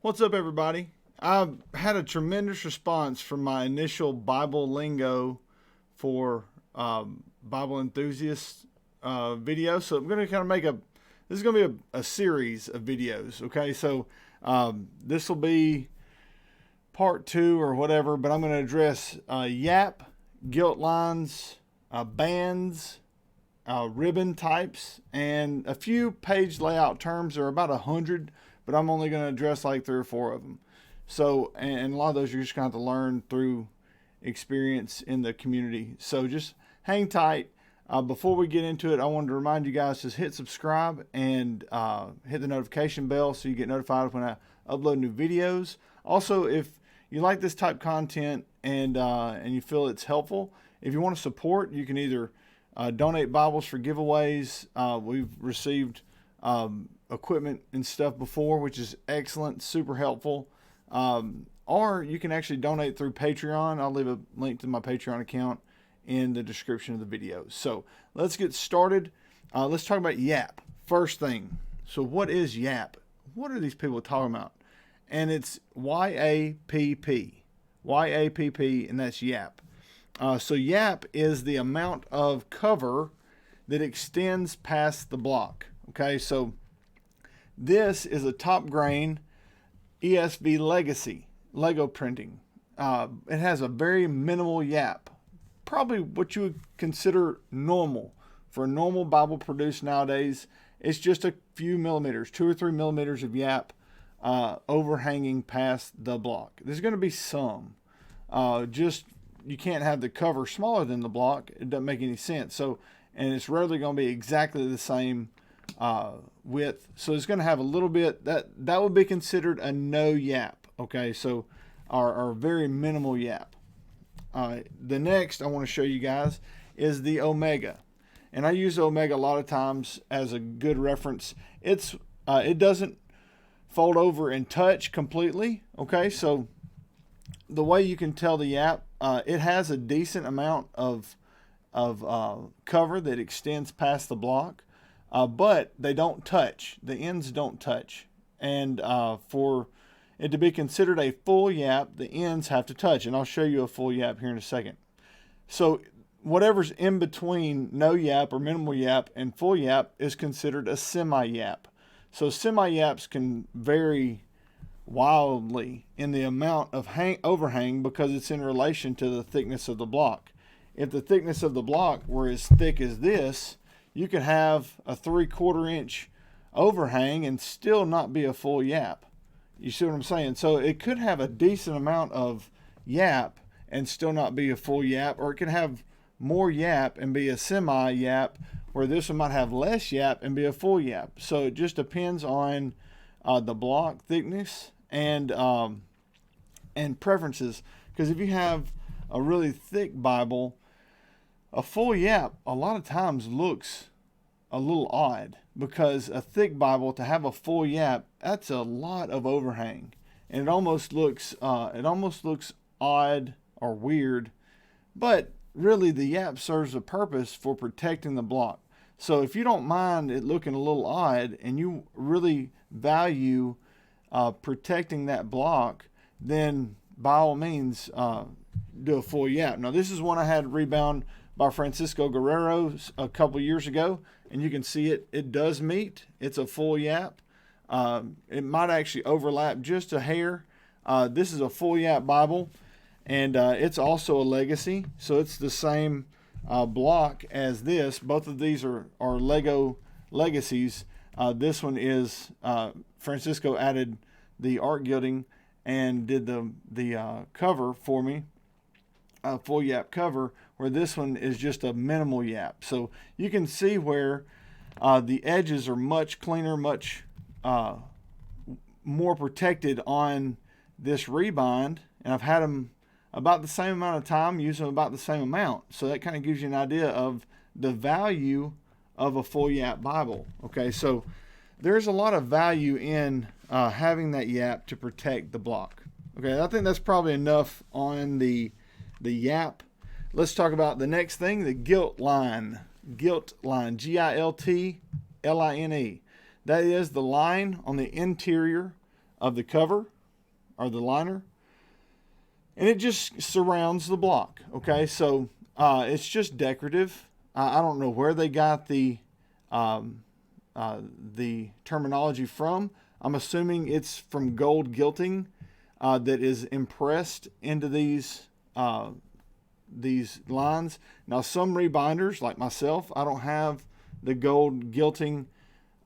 What's up, everybody? I've had a tremendous response from my initial Bible lingo for Bible Enthusiast video. So I'm going to kind of this is going to be a series of videos. Okay, so this will be part 2 or whatever, but I'm going to address YAPP, GILT lines, bands, ribbon types, and a few page layout terms. There are about 100, but I'm only going to address like 3 or 4 of them. So, and a lot of those you're just going to have to learn through experience in the community. So just hang tight. Before we get into it, I wanted to remind you guys to hit subscribe and hit the notification bell so you get notified when I upload new videos. Also, if you like this type of content and you feel it's helpful, if you want to support, you can either donate Bibles for giveaways. We've received equipment and stuff before, which is excellent, super helpful. Or you can actually donate through Patreon. I'll leave a link to my Patreon account in the description of the video. So let's get started. Let's talk about YAPP. First thing. So what is YAPP? What are these people talking about? And it's YAPP. YAPP, and that's YAPP. So YAPP is the amount of cover that extends past the block. Okay, so this is a top grain ESV legacy Lego printing. It has a very minimal YAPP, probably what you would consider normal for a normal Bible produced nowadays. It's just a few millimeters, 2 or 3 millimeters of YAPP overhanging past the block. There's going to be some. You can't have the cover smaller than the block. It doesn't make any sense. So, and it's rarely going to be exactly the same width. So it's going to have a little bit that would be considered a no YAPP. Okay, so our very minimal YAPP. The next I want to show you guys is the Omega, and I use Omega a lot of times as a good reference. It doesn't fold over and touch completely. Okay, so the way you can tell the YAPP, it has a decent amount of cover that extends past the block, but they don't touch. The ends don't touch, and for it to be considered a full YAPP, the ends have to touch, and I'll show you a full YAPP here in a second. So whatever's in between no YAPP or minimal YAPP and full YAPP is considered a semi-YAPP. So semi-YAPPs can vary wildly in the amount of overhang because it's in relation to the thickness of the block. If the thickness of the block were as thick as this, you could have a 3/4 inch overhang and still not be a full YAPP. You see what I'm saying? So it could have a decent amount of YAPP and still not be a full YAPP, or it could have more YAPP and be a semi-YAPP, where this one might have less YAPP and be a full YAPP. So it just depends on the block thickness and preferences. Because if you have a really thick Bible, a full YAPP a lot of times looks a little odd, because a thick Bible, to have a full YAPP, that's a lot of overhang, and it almost looks odd or weird. But really, the YAPP serves a purpose for protecting the block. So if you don't mind it looking a little odd and you really value protecting that block, then by all means do a full YAPP. Now this is one I had rebound by Francisco Guerrero a couple years ago, and you can see it does meet. It's a full YAPP. It might actually overlap just a hair. This is a full YAPP Bible, and it's also a legacy, so it's the same block as this. Both of these are Lego legacies. This one is Francisco added the art gilding and did the cover for me, full YAPP cover, where this one is just a minimal YAPP. So you can see where the edges are much cleaner, much more protected on this rebind, and I've had them about the same amount of time, use them about the same amount. So that kind of gives you an idea of the value of a full YAPP Bible. Okay, so there's a lot of value in having that YAPP to protect the block. Okay, I think that's probably enough on the YAPP. Let's talk about the next thing, the GILT line. GILT line, GILT line. That is the line on the interior of the cover or the liner, and it just surrounds the block. Okay, so it's just decorative. I don't know where they got the terminology from. I'm assuming it's from gold gilting that is impressed into these lines. Now, some rebinders, like myself, I don't have the gold gilting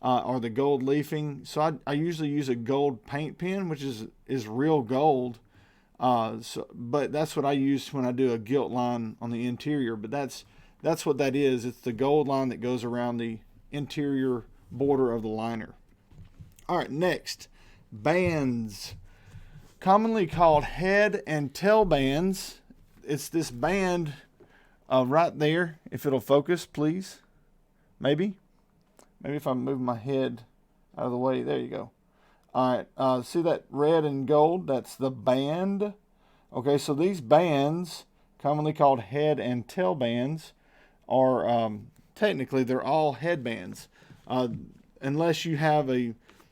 or the gold leafing, so I usually use a gold paint pen, which is real gold. But that's what I use when I do a gilt line on the interior. But that's what that is. It's the gold line that goes around the interior border of the liner. All right, next, bands, commonly called head and tail bands. It's this band right there. If it'll focus, please. Maybe if I'm moving my head out of the way. There you go. All right, see that red and gold? That's the band. Okay, so these bands, commonly called head and tail bands, are technically they're all headbands, unless you have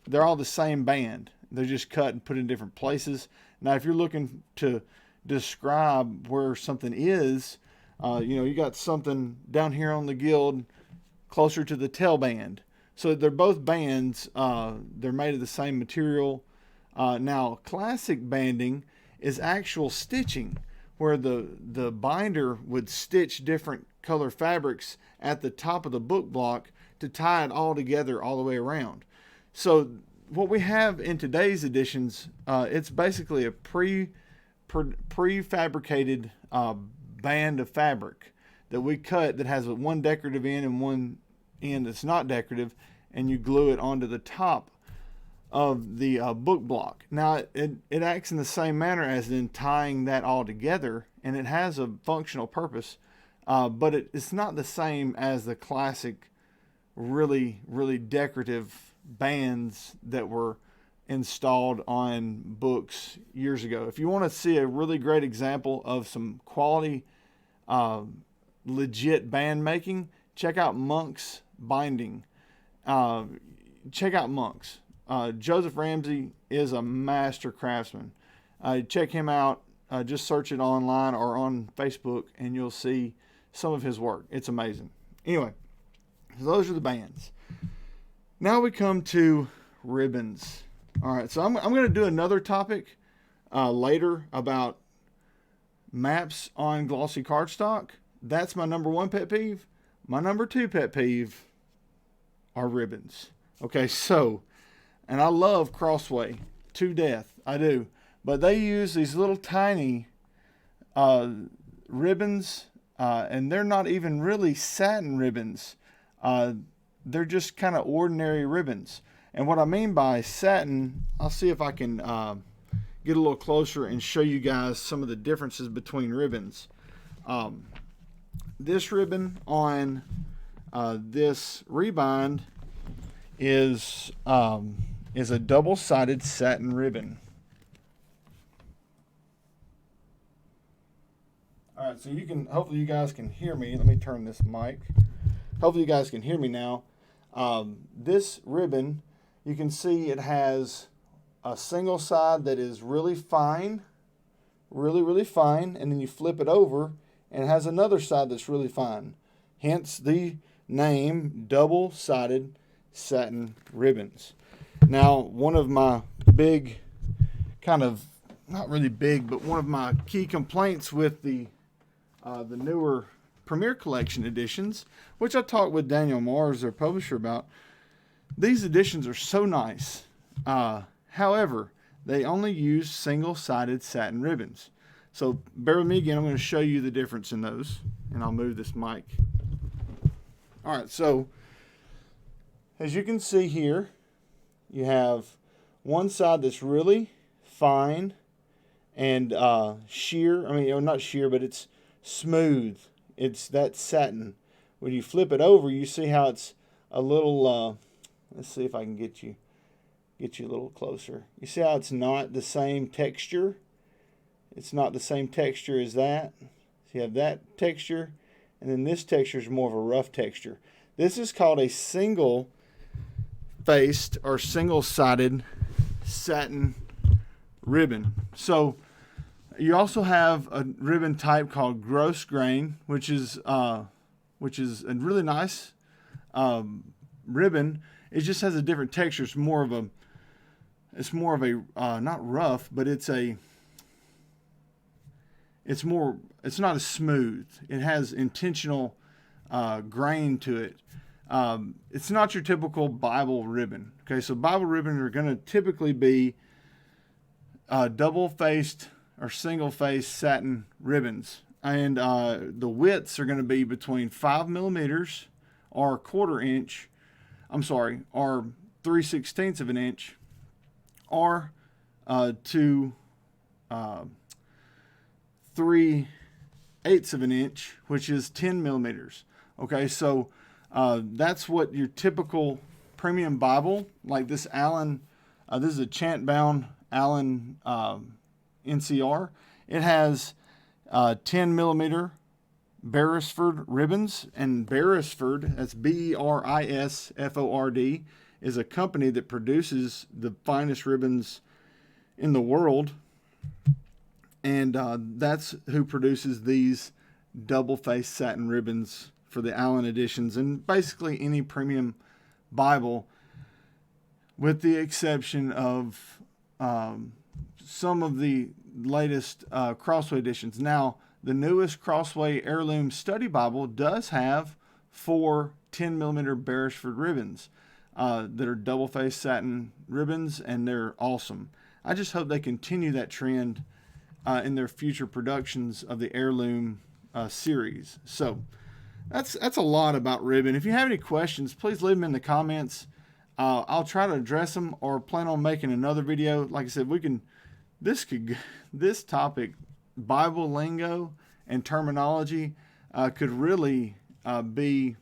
they're all the same band. They're just cut and put in different places. Now, if you're looking to describe where something is, you got something down here on the guild closer to the tail band. So they're both bands. They're made of the same material. Now, classic banding is actual stitching, where the binder would stitch different color fabrics at the top of the book block to tie it all together all the way around. So what we have in today's editions, it's basically a prefabricated band of fabric that we cut that has one decorative end and one end that's not decorative, and you glue it onto the top of the book block. Now it acts in the same manner as in tying that all together, and it has a functional purpose, but it's not the same as the classic really decorative bands that were installed on books years ago. If you want to see a really great example of some quality legit band making, check out Monk's binding. Check out Monk's. Joseph Ramsey is a master craftsman. Check him out. Just search it online or on Facebook, and you'll see some of his work. It's amazing. Anyway, so those are the bands. Now we come to ribbons. All right, so I'm going to do another topic later about maps on glossy cardstock. That's my number one pet peeve. My number two pet peeve are ribbons. Okay, so, and I love Crossway to death. I do. But they use these little tiny ribbons, and they're not even really satin ribbons. They're just kind of ordinary ribbons. And what I mean by satin, I'll see if I can get a little closer and show you guys some of the differences between ribbons. This ribbon on this rebind is a double-sided satin ribbon. All right, so hopefully you guys can hear me. Let me turn this mic. Hopefully you guys can hear me now. This ribbon, you can see it has a single side that is really fine, really fine, and then you flip it over and it has another side that's really fine. Hence the name double-sided satin ribbons. Now, one of my big, kind of, not really big, but one of my key complaints with the newer Premier Collection editions, which I talked with Daniel Mars, their publisher, about. These editions are so nice. However, they only use single-sided satin ribbons. So bear with me again. I'm going to show you the difference in those, and I'll move this mic. All right, so as you can see here, you have one side that's really fine and sheer. I mean, not sheer, but it's smooth. It's that satin. When you flip it over, you see how it's a little. Let's see if I can get you a little closer. You see how it's not the same texture. It's not the same texture as that. So you have that texture, and then this texture is more of a rough texture. This is called a single-faced or single-sided satin ribbon. So you also have a ribbon type called gross grain, which is a really nice ribbon. It just has a different texture. It's more of a not rough, but it's not as smooth. It has intentional grain to it. It's not your typical Bible ribbon. Okay, so Bible ribbon are going to typically be double-faced or single-faced satin ribbons, and the widths are going to be between 5 millimeters or 1/4 inch. Or 3/16 of an inch, or to 3/8 of an inch, which is 10 millimeters. Okay, so that's what your typical premium Bible, like this Allen, this is a chant-bound Allen NCR. It has 10 millimeter Beresford ribbons, and Beresford, that's Berisford, is a company that produces the finest ribbons in the world, and that's who produces these double-faced satin ribbons for the Allen editions, and basically any premium Bible, with the exception of some of the latest Crossway editions. Now, the newest Crossway Heirloom Study Bible does have 4 10 millimeter Beresford ribbons that are double-faced satin ribbons, and they're awesome. I just hope they continue that trend in their future productions of the Heirloom series. So that's a lot about ribbon. If you have any questions, please leave them in the comments. I'll try to address them, or plan on making another video. Like I said, this topic, Bible lingo and terminology, could really be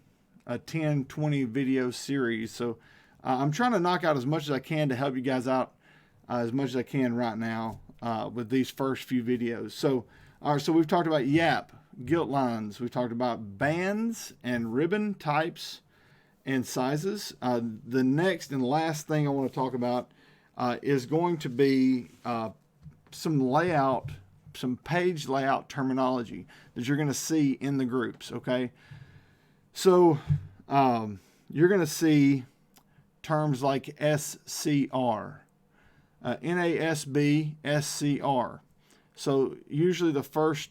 a 10-20 video series. So I'm trying to knock out as much as I can to help you guys out as much as I can right now with these first few videos. So we've talked about YAPP, gilt lines. We've talked about bands and ribbon types and sizes. The next and last thing I want to talk about is going to be some page layout terminology that you're going to see in the groups. Okay, so you're going to see terms like SCR, NASB, SCR. So usually the first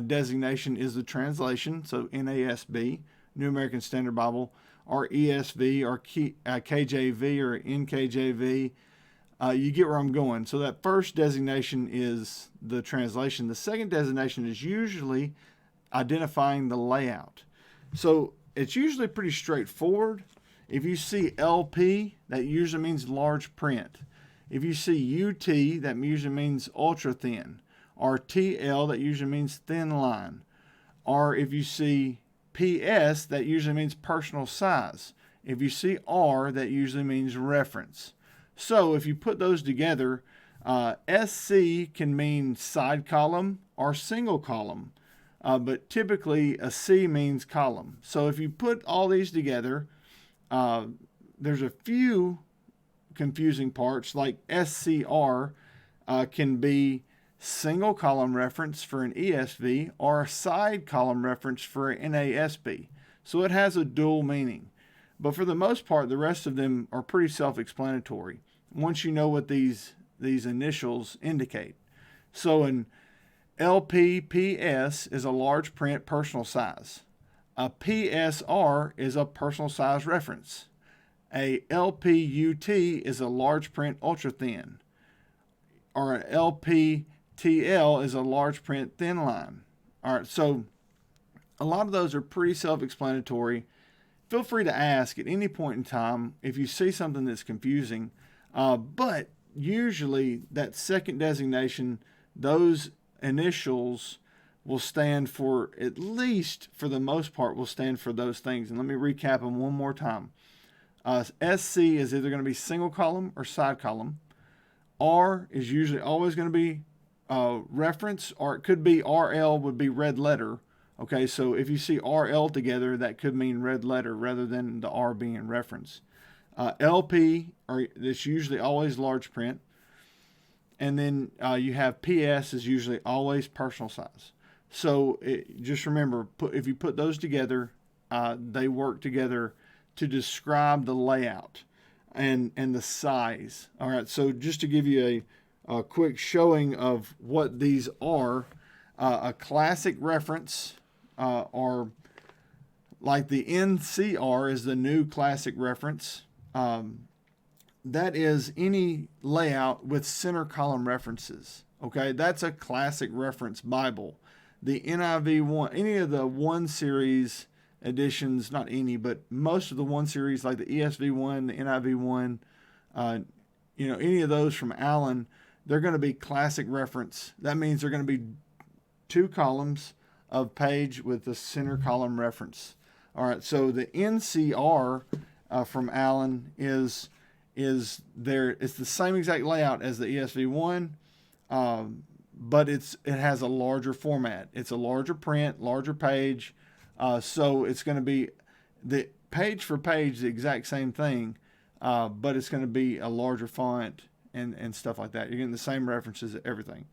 designation is the translation, so NASB, New American Standard Bible, or ESV, or KJV, or NKJV. You get where I'm going. So that first designation is the translation. The second designation is usually identifying the layout. So it's usually pretty straightforward. If you see LP, that usually means large print. If you see UT, that usually means ultra thin. Or TL, that usually means thin line. Or if you see PS, that usually means personal size. If you see R, that usually means reference. So if you put those together, SC can mean side column or single column, but typically a C means column. So if you put all these together, there's a few confusing parts, like SCR can be single column reference for an ESV or a side column reference for an NASB. So it has a dual meaning. But for the most part, the rest of them are pretty self-explanatory once you know what these initials indicate. So an LPPS is a large print personal size. A PSR is a personal size reference. A LPUT is a large print ultra thin. Or an LPTL is a large print thin line. All right, so a lot of those are pretty self-explanatory. Feel free to ask at any point in time if you see something that's confusing. But usually that second designation, those initials will stand for, at least for the most part, will stand for those things. And let me recap them one more time. SC is either going to be single column or side column. R is usually always going to be reference, or it could be RL would be red letter. Okay, so if you see RL together, that could mean red letter rather than the R being reference. LP, or it's usually always large print. And then you have PS is usually always personal size. So just remember, if you put those together, they work together to describe the layout and the size. All right, so just to give you a quick showing of what these are, a classic reference, or like the NCR is the new classic reference. That is any layout with center column references. Okay, that's a classic reference Bible. The NIV one, any of the 1 series editions, not any, but most of the 1 series, like the ESV one, the NIV one, any of those from Allen, they're going to be classic reference. That means they're going to be 2 columns of page with the center column reference. All right, so the NCR from Allen is there. It's the same exact layout as the ESV one, but it has a larger format. It's a larger print, larger page, so it's going to be the page for page the exact same thing, but it's going to be a larger font and stuff like that. You're getting the same references, everything.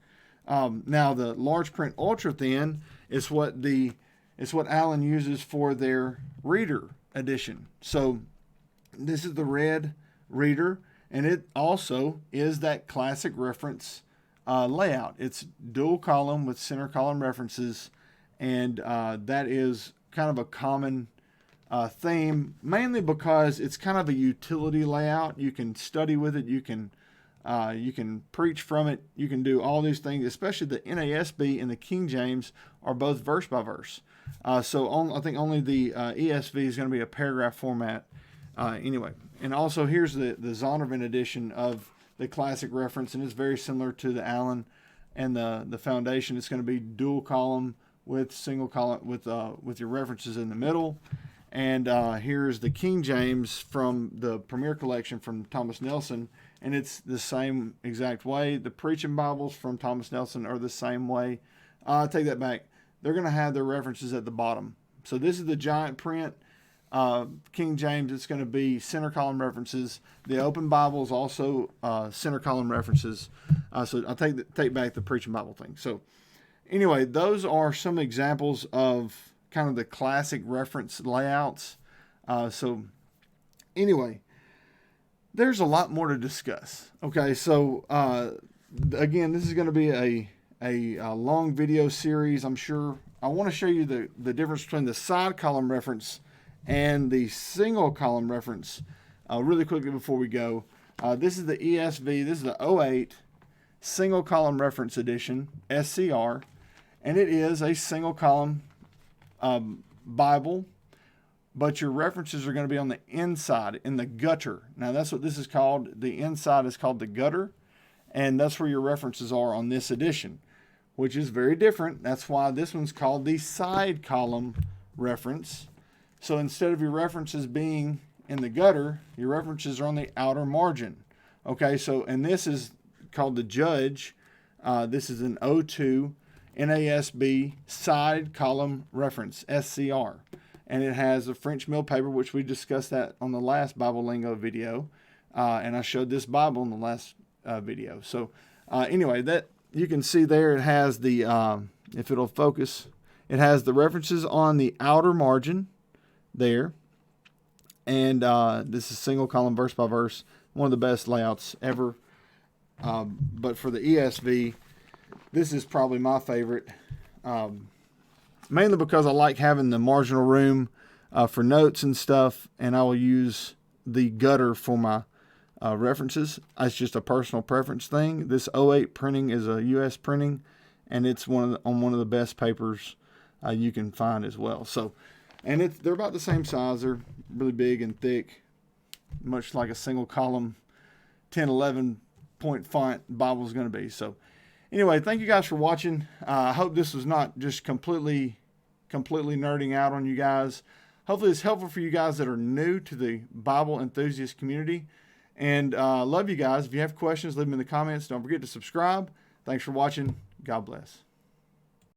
Now the large print ultra thin is what Allen uses for their reader edition. So this is the red reader, and it also is that classic reference layout. It's dual column with center column references, and that is kind of a common theme, mainly because it's kind of a utility layout. You can study with it, you can preach from it, you can do all these things. Especially the NASB and the King James are both verse by verse. I think only the ESV is going to be a paragraph format. Anyway, and also here's the Zondervan edition of the classic reference, and it's very similar to the Allen and the Foundation. It's going to be dual column with single column with your references in the middle. And here's the King James from the Premier Collection from Thomas Nelson, and it's the same exact way. The Preaching Bibles from Thomas Nelson are the same way. I take that back. They're going to have their references at the bottom. So this is the giant print. King James, it's going to be center column references. The Open Bible is also center column references. So I take back the Preaching Bible thing. So anyway, those are some examples of kind of the classic reference layouts. So anyway, there's a lot more to discuss. Okay, so again, this is going to be a long video series, I'm sure. I want to show you the difference between the side column reference and the single column reference really quickly before we go. This is the ESV. This is the 08 single column reference edition, SCR, and it is a single column Bible, but your references are going to be on the inside, in the gutter. Now that's what this is called. The inside is called the gutter, and that's where your references are on this edition, which is very different. That's why this one's called the side column reference. So instead of your references being in the gutter, your references are on the outer margin. Okay, so, and this is called the Judge. This is an 02 NASB side column reference, SCR. And it has a French mill paper, which we discussed that on the last Bible Lingo video. And I showed this Bible in the last video. So anyway, that you can see there, it has the, if it'll focus, it has the references on the outer margin there, and this is single column verse by verse, one of the best layouts ever. But for the ESV, this is probably my favorite, mainly because I like having the marginal room for notes and stuff, and I will use the gutter for my references. It's just a personal preference thing. This 08 printing is a US printing, and it's on one of the best papers you can find as well. So, and they're about the same size. They're really big and thick, much like a single column 10, 11 point font Bible is going to be. So anyway, thank you guys for watching. I hope this was not just completely nerding out on you guys. Hopefully it's helpful for you guys that are new to the Bible enthusiast community. And love you guys. If you have questions, leave them in the comments. Don't forget to subscribe. Thanks for watching. God bless.